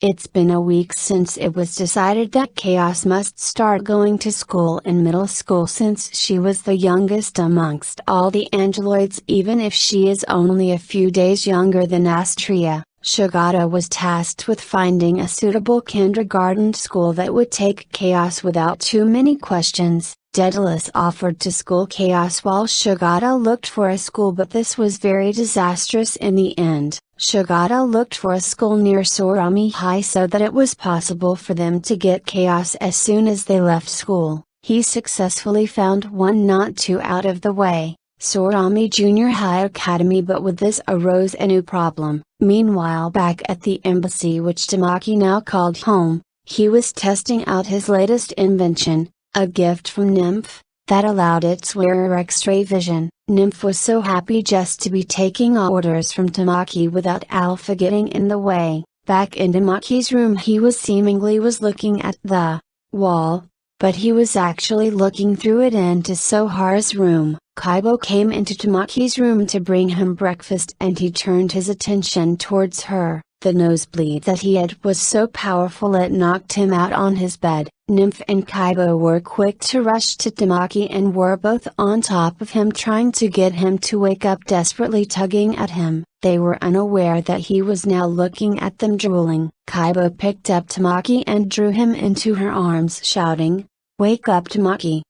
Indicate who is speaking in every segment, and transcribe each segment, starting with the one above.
Speaker 1: It's been a week since it was decided that Chaos must start going to school in middle school since she was the youngest amongst all the Angeloids. Even if she is only a few days younger than Astria, Shigata was tasked with finding a suitable kindergarten school that would take Chaos without too many questions. Daedalus offered to school Chaos while Shigata looked for a school, but this was very disastrous in the end. Shigata looked for a school near Sorami High so that it was possible for them to get Chaos as soon as they left school. He successfully found one not too out of the way, Sorami Junior High Academy, but with this arose a new problem. Meanwhile, back at the embassy, which Tamaki now called home, he was testing out his latest invention, a gift from Nymph, that allowed its wearer X-ray vision. Nymph was so happy just to be taking orders from Tamaki without Alpha getting in the way. Back in Tamaki's room, he seemingly was looking at the wall, but he was actually looking through it into Sohara's room. Kaibo came into Tamaki's room to bring him breakfast and he turned his attention towards her. The nosebleed that he had was so powerful it knocked him out on his bed. Nymph and Kaibo were quick to rush to Tamaki and were both on top of him, trying to get him to wake up, desperately tugging at him. They were unaware that he was now looking at them drooling. Kaibo picked up Tamaki and drew him into her arms, shouting, "Wake up, Tamaki!"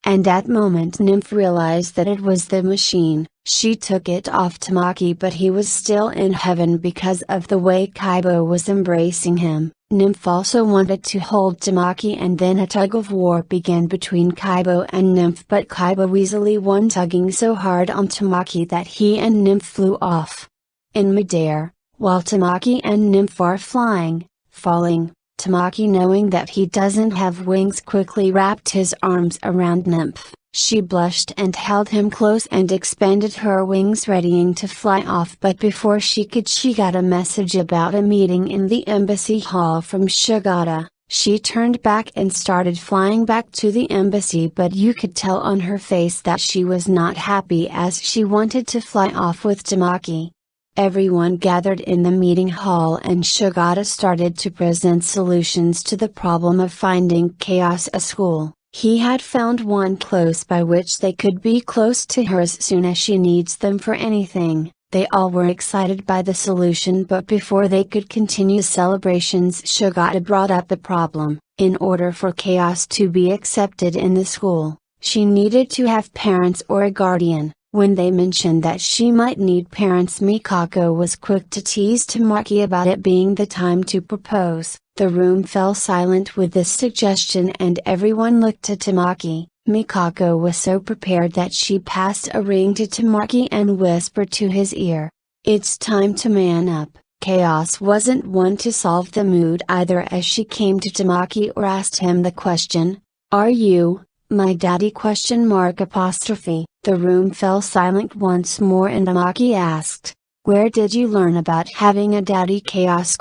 Speaker 1: And that moment Nymph realized that it was the machine. She took it off Tamaki, but he was still in heaven because of the way Kaibo was embracing him. Nymph also wanted to hold Tamaki, and then a tug of war began between Kaibo and Nymph, but Kaibo easily won, tugging so hard on Tamaki that he and Nymph flew off. In midair, while Tamaki and Nymph are falling, Tamaki, knowing that he doesn't have wings, quickly wrapped his arms around Nymph. She blushed and held him close and expanded her wings, readying to fly off, but before she could, she got a message about a meeting in the embassy hall from Shigata. She turned back and started flying back to the embassy, but you could tell on her face that she was not happy, as she wanted to fly off with Tamaki. Everyone gathered in the meeting hall and Shigata started to present solutions to the problem of finding Chaos a school. He had found one close by which they could be close to her as soon as she needs them for anything. They all were excited by the solution, but before they could continue celebrations, Shigata brought up the problem. In order for Chaos to be accepted in the school, she needed to have parents or a guardian. When they mentioned that she might need parents, Mikako was quick to tease Tamaki about it being the time to propose. The room fell silent with this suggestion and everyone looked at Tamaki. Mikako was so prepared that she passed a ring to Tamaki and whispered to his ear, "It's time to man up." Chaos wasn't one to solve the mood either, as she came to Tamaki or asked him the question, "Are you my daddy?" The room fell silent once more and Tamaki asked, "Where did you learn about having a daddy?" Chaos?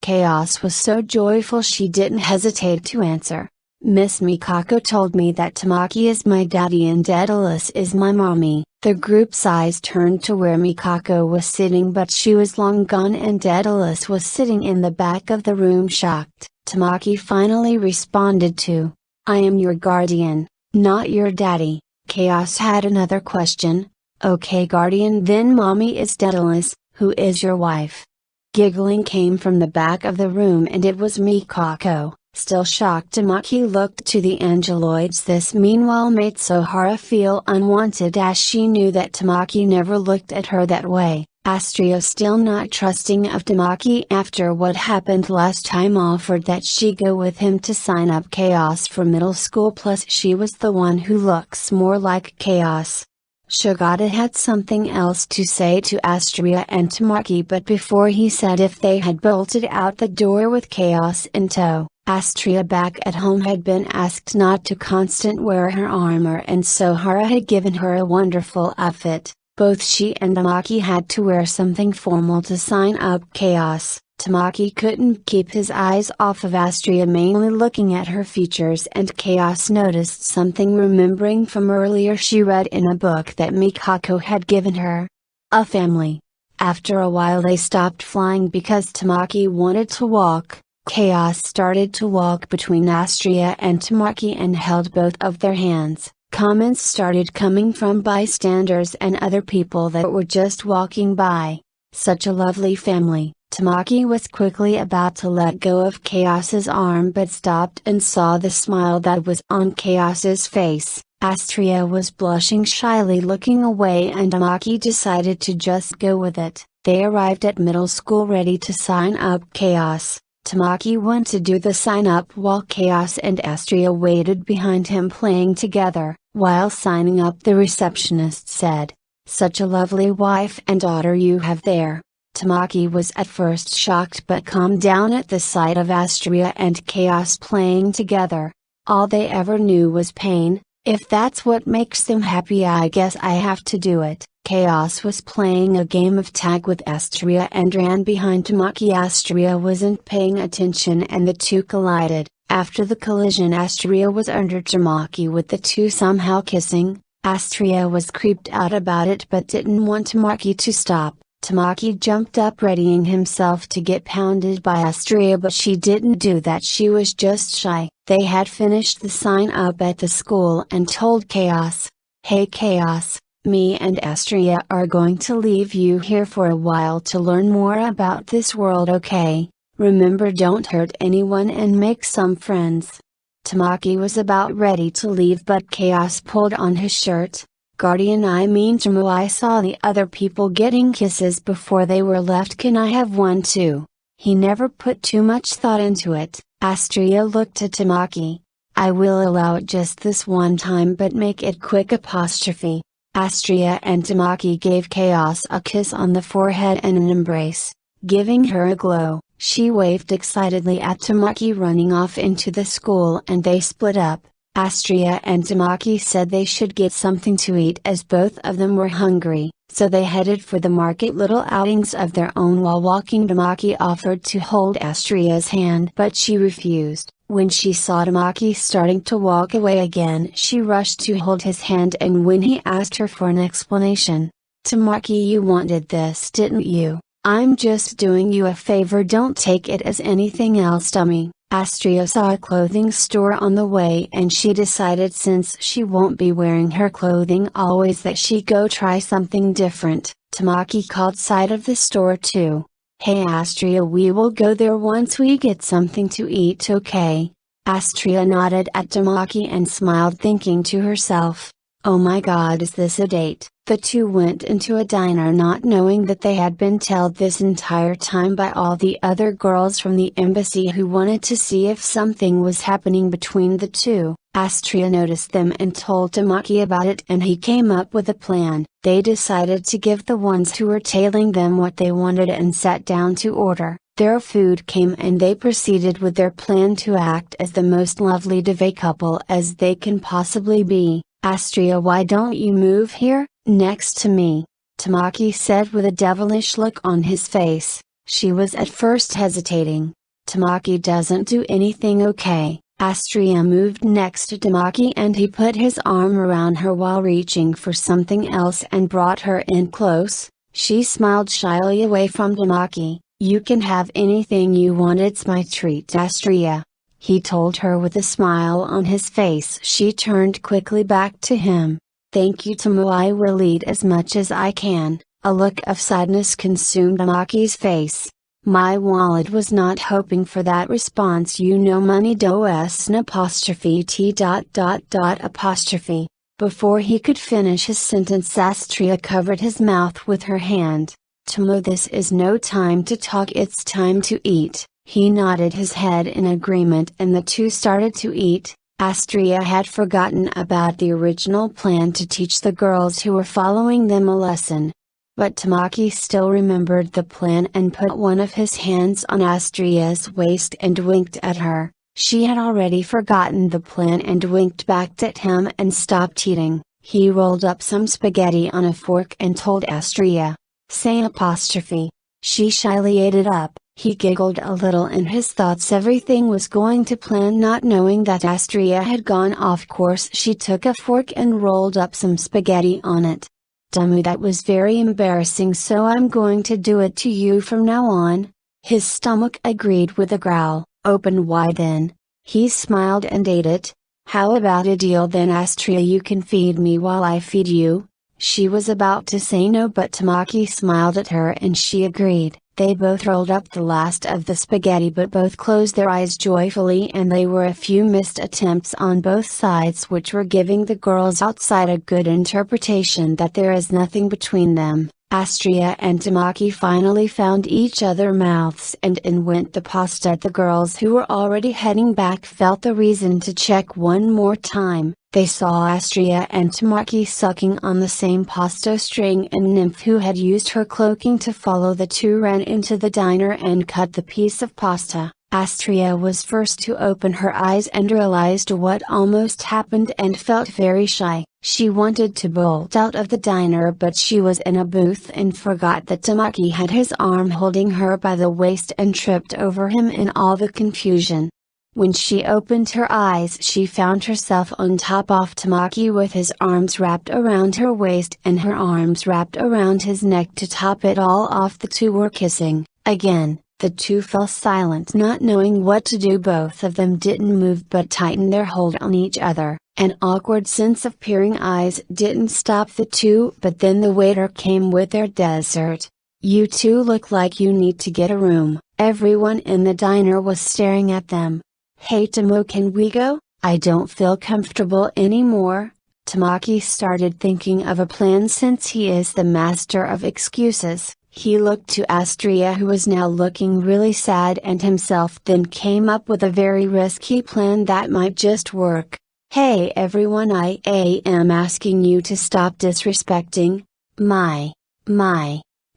Speaker 1: Chaos was so joyful she didn't hesitate to answer. "Miss Mikako told me that Tamaki is my daddy and Daedalus is my mommy." The group's eyes turned to where Mikako was sitting, but she was long gone and Daedalus was sitting in the back of the room, shocked. Tamaki finally responded to, "I am your guardian, not your daddy." Chaos had another question. "Okay, guardian, then mommy is Daedalus, who is your wife?" Giggling came from the back of the room and it was Mikako. Still shocked, Tamaki looked to the Angeloids. This meanwhile made Sohara feel unwanted, as she knew that Tamaki never looked at her that way. Astria, still not trusting of Tamaki after what happened last time, offered that she go with him to sign up Chaos for middle school, plus she was the one who looks more like Chaos. Shigata had something else to say to Astria and Tamaki, but before he said if they had bolted out the door with Chaos in tow. Astria back at home had been asked not to constant wear her armor, and Sohara had given her a wonderful outfit. Both she and Tamaki had to wear something formal to sign up Chaos. Tamaki couldn't keep his eyes off of Astria, mainly looking at her features, and Chaos noticed something, remembering from earlier she read in a book that Mikako had given her. A family. After a while they stopped flying because Tamaki wanted to walk. Chaos started to walk between Astria and Tamaki and held both of their hands. Comments started coming from bystanders and other people that were just walking by. Such a lovely family. Tamaki was quickly about to let go of Chaos's arm but stopped and saw the smile that was on Chaos's face. Astria was blushing shyly looking away and Tamaki decided to just go with it. They arrived at middle school ready to sign up Chaos. Tamaki went to do the sign up while Chaos and Astria waited behind him playing together. While signing up the receptionist said, "Such a lovely wife and daughter you have there." Tamaki was at first shocked but calmed down at the sight of Astria and Chaos playing together. All they ever knew was pain. If that's what makes them happy, I guess I have to do it. Chaos was playing a game of tag with Astria and ran behind Tamaki. Astria wasn't paying attention and the two collided. After the collision, Astria was under Tamaki with the two somehow kissing. Astria was creeped out about it but didn't want Tamaki to stop. Tamaki jumped up readying himself to get pounded by Astria, but she didn't do that. She was just shy. They had finished the sign up at the school and told Chaos, "Hey Chaos, me and Astria are going to leave you here for a while to learn more about this world, okay? Remember, don't hurt anyone and make some friends." Tamaki was about ready to leave but Chaos pulled on his shirt. "Guardian, I mean Tomo, I saw the other people getting kisses before they were left. Can I have one too?" He never put too much thought into it. Astria looked at Tamaki. "I will allow it just this one time but make it quick apostrophe." Astria and Tamaki gave Chaos a kiss on the forehead and an embrace, giving her a glow. She waved excitedly at Tamaki running off into the school and they split up. Astria and Tamaki said they should get something to eat as both of them were hungry, so they headed for the market. Little outings of their own while walking. Tamaki offered to hold Astria's hand but she refused. When she saw Tamaki starting to walk away again, she rushed to hold his hand and when he asked her for an explanation, "Tamaki, you wanted this, didn't you? I'm just doing you a favor, don't take it as anything else, dummy." Astria saw a clothing store on the way and she decided since she won't be wearing her clothing always that she go try something different. Tamaki caught sight of the store too. "Hey Astria, we will go there once we get something to eat, okay?" Astria nodded at Tamaki and smiled thinking to herself, "Oh my god, is this a date?" The two went into a diner not knowing that they had been told this entire time by all the other girls from the embassy who wanted to see if something was happening between the two. Astria noticed them and told Tamaki about it and he came up with a plan. They decided to give the ones who were tailing them what they wanted and sat down to order. Their food came and they proceeded with their plan to act as the most lovely duvet couple as they can possibly be. "Astria, why don't you move here, next to me?" Tamaki said with a devilish look on his face. She was at first hesitating. "Tamaki doesn't do anything, okay?" Astria moved next to Tamaki and he put his arm around her while reaching for something else and brought her in close. She smiled shyly away from Tamaki. "You can have anything you want, it's my treat, Astria," he told her with a smile on his face. She turned quickly back to him. "Thank you Tomo, I will eat as much as I can." A look of sadness consumed Tamaki's face. "My wallet was not hoping for that response, you know, money dos n apostrophe t apostrophe." Before he could finish his sentence, Astria covered his mouth with her hand. "Tomo, this is no time to talk, it's time to eat." He nodded his head in agreement and the two started to eat. Astria had forgotten about the original plan to teach the girls who were following them a lesson. But Tamaki still remembered the plan and put one of his hands on Astria's waist and winked at her. She had already forgotten the plan and winked back at him and stopped eating. He rolled up some spaghetti on a fork and told Astria, "Say apostrophe." She shyly ate it up. He giggled a little in his thoughts. Everything was going to plan, not knowing that Astria had gone off course. She took a fork and rolled up some spaghetti on it. Dummy, that was very embarrassing, so I'm going to do it to you from now on. His stomach agreed with a growl, opened wide then. He smiled and ate it. How about a deal then, Astria? You can feed me while I feed you. She was about to say no, but Tamaki smiled at her and she agreed. They both rolled up the last of the spaghetti, but both closed their eyes joyfully, and they were a few missed attempts on both sides which were giving the girls outside a good interpretation that there is nothing between them. Astria and Tamaki finally found each other mouths, and in went the pasta. The girls who were already heading back felt the reason to check one more time. They saw Astria and Tamaki sucking on the same pasta string, and Nymph, who had used her cloaking to follow the two, ran into the diner and cut the piece of pasta. Astria was first to open her eyes and realized what almost happened and felt very shy. She wanted to bolt out of the diner, but she was in a booth and forgot that Tamaki had his arm holding her by the waist and tripped over him in all the confusion. When she opened her eyes, she found herself on top of Tamaki with his arms wrapped around her waist and her arms wrapped around his neck to top it all off. The two were kissing. Again, the two fell silent, not knowing what to do. Both of them didn't move but tightened their hold on each other. An awkward sense of peering eyes didn't stop the two, but then the waiter came with their dessert. You two look like you need to get a room. Everyone in the diner was staring at them. Hey Tomo, can we go? I don't feel comfortable anymore. Tamaki started thinking of a plan since he is the master of excuses. He looked to Astria, who was now looking really sad, and himself then came up with a very risky plan that might just work. Hey everyone, I am asking you to stop disrespecting my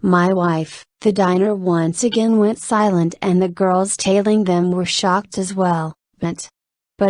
Speaker 1: wife. The diner once again went silent, and the girls tailing them were shocked as well. But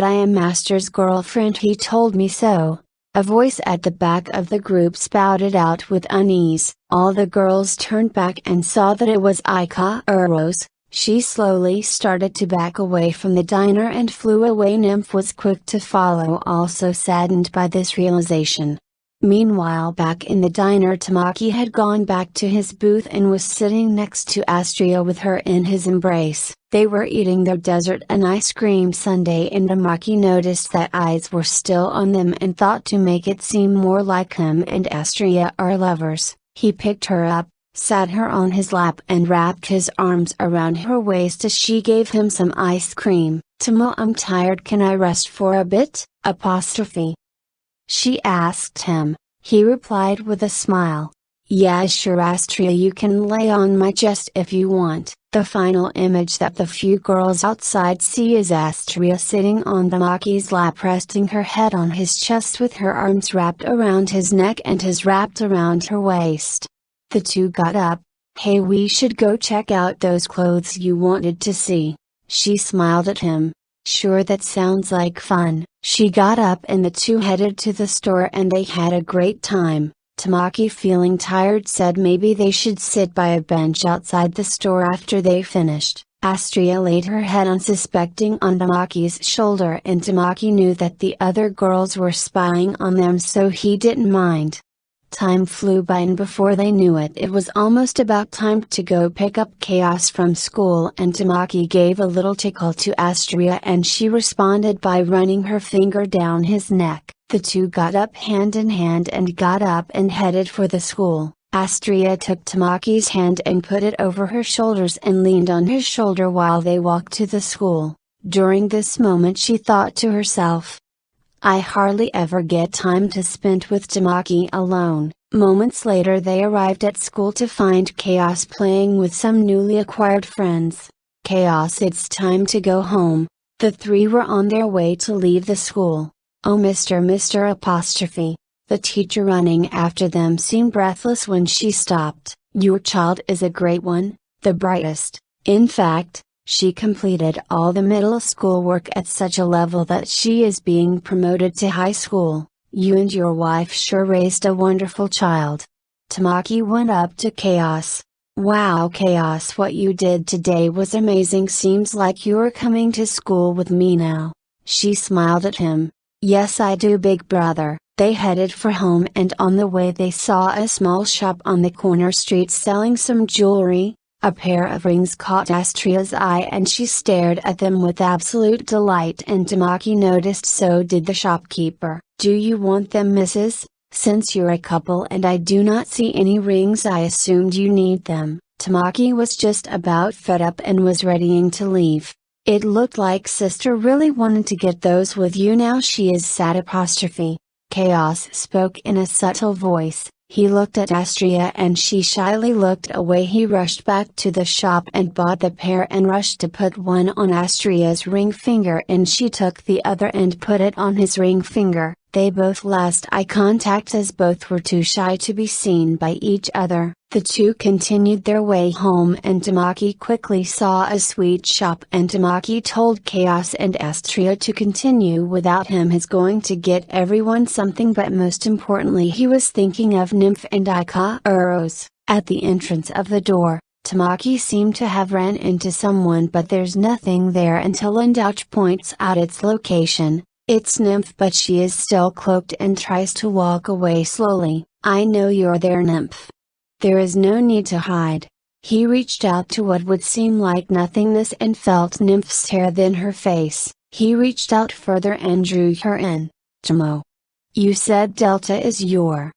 Speaker 1: I am Master's girlfriend, he told me so. A voice at the back of the group spouted out with unease. All the girls turned back and saw that it was Aika Uros. She slowly started to back away from the diner and flew away. Nymph was quick to follow, also saddened by this realization. Meanwhile, back in the diner, Tamaki had gone back to his booth and was sitting next to Astria with her in his embrace. They were eating their dessert, an ice cream sundae, and Tamaki noticed that eyes were still on them and thought to make it seem more like him and Astria are lovers. He picked her up, sat her on his lap and wrapped his arms around her waist as she gave him some ice cream. Tomo, I'm tired, can I rest for a bit? She asked him. He replied with a smile. Yeah sure Astria, you can lay on my chest if you want. The final image that the few girls outside see is Astria sitting on Tamaki's lap, resting her head on his chest with her arms wrapped around his neck and his wrapped around her waist. The two got up. Hey, we should go check out those clothes you wanted to see. She smiled at him. Sure, that sounds like fun. She got up and the two headed to the store and they had a great time. Tamaki, feeling tired, said maybe they should sit by a bench outside the store after they finished. Astria laid her head unsuspecting on Tamaki's shoulder, and Tamaki knew that the other girls were spying on them, so he didn't mind. Time flew by, and before they knew it, it was almost about time to go pick up Chaos from school, and Tamaki gave a little tickle to Astria and she responded by running her finger down his neck. The two got up hand in hand and got up and headed for the school. Astria took Tamaki's hand and put it over her shoulders and leaned on his shoulder while they walked to the school. During this moment she thought to herself, I hardly ever get time to spend with Tamaki alone. Moments later they arrived at school to find Chaos playing with some newly acquired friends. Chaos, it's time to go home. The three were on their way to leave the school. Oh Mr. The teacher running after them seemed breathless when she stopped. Your child is a great one, the brightest. In fact, she completed all the middle school work at such a level that she is being promoted to high school. You and your wife sure raised a wonderful child. Tamaki went up to Chaos. Wow Chaos, what you did today was amazing. Seems like you're coming to school with me now. She smiled at him. Yes I do, big brother. They headed for home, and on the way they saw a small shop on the corner street selling some jewelry. A pair of rings caught Astria's eye and she stared at them with absolute delight, and Tamaki noticed so did the shopkeeper. "Do you want them, Mrs.? Since you're a couple and I do not see any rings, I assumed you need them." Tamaki was just about fed up and was readying to leave. "It looked like sister really wanted to get those with you. Now she is sad apostrophe." Chaos spoke in a subtle voice. He looked at Astria and she shyly looked away. He rushed back to the shop and bought the pair and rushed to put one on Astria's ring finger, and she took the other and put it on his ring finger. They both lost eye contact as both were too shy to be seen by each other. The two continued their way home and Tamaki quickly saw a sweet shop, and Tamaki told Chaos and Astria to continue without him. He's going to get everyone something, but most importantly he was thinking of Nymph and Aika Uros. At the entrance of the door, Tamaki seemed to have ran into someone, but there's nothing there until Lindouch points out its location. It's Nymph, but she is still cloaked and tries to walk away slowly. "I know you're there, Nymph. There is no need to hide." He reached out to what would seem like nothingness and felt Nymph's hair, then her face. He reached out further and drew her in. "Tomo. You said Delta is your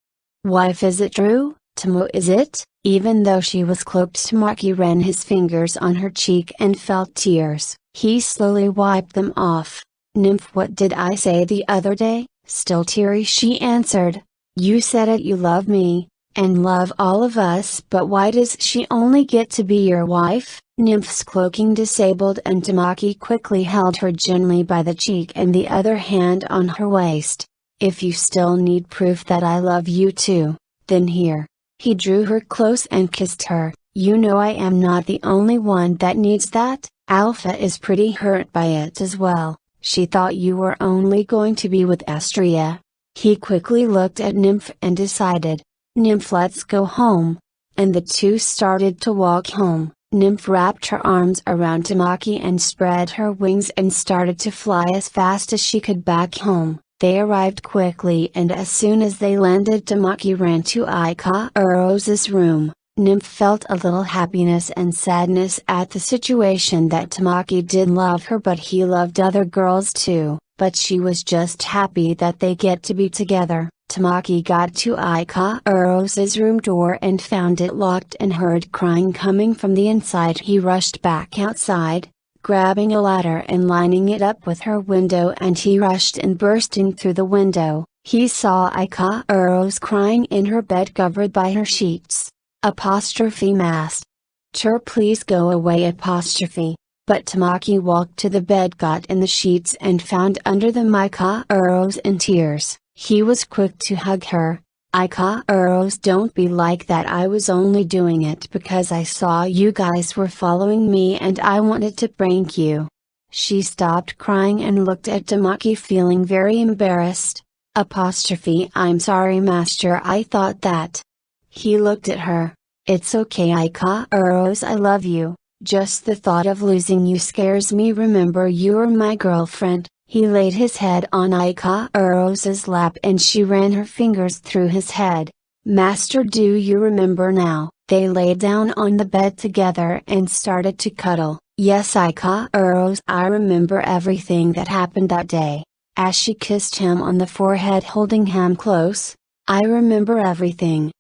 Speaker 1: wife, is it true?" "Tomo, is it?" Even though she was cloaked, Tamaki ran his fingers on her cheek and felt tears. He slowly wiped them off. "Nymph, what did I say the other day?" Still teary she answered. "You said it, you love me, and love all of us, but why does she only get to be your wife?" Nymph's cloaking disabled and Tamaki quickly held her gently by the cheek and the other hand on her waist. "If you still need proof that I love you too, then here." He drew her close and kissed her. "You know I am not the only one that needs that. Alpha is pretty hurt by it as well. She thought you were only going to be with Astria." He quickly looked at Nymph and decided, "Nymph, let's go home." And the two started to walk home. Nymph wrapped her arms around Tamaki and spread her wings and started to fly as fast as she could back home. They arrived quickly, and as soon as they landed, Tamaki ran to Aika Uros's room. Nymph felt a little happiness and sadness at the situation that Tamaki did love her, but he loved other girls too, but she was just happy that they get to be together. Tamaki got to Aika Uros's room door and found it locked and heard crying coming from the inside. He rushed back outside, grabbing a ladder and lining it up with her window, and he rushed in, bursting through the window. He saw Aika Uros crying in her bed covered by her sheets. Master, please go away apostrophe. But Tamaki walked to the bed, got in the sheets and found under them Aika Uros in tears. He was quick to hug her. "Aika Uros, don't be like that. I was only doing it because I saw you guys were following me and I wanted to prank you." She stopped crying and looked at Tamaki, feeling very embarrassed. "I'm sorry, Master, I thought that." He looked at her. "It's okay, Aika Uros, I love you. Just the thought of losing you scares me. Remember, you're my girlfriend." He laid his head on Aika Uros's lap and she ran her fingers through his head. "Master, do you remember now?" They lay down on the bed together and started to cuddle. "Yes, Aika Uros, I remember everything that happened that day." As she kissed him on the forehead, holding him close. "I remember everything.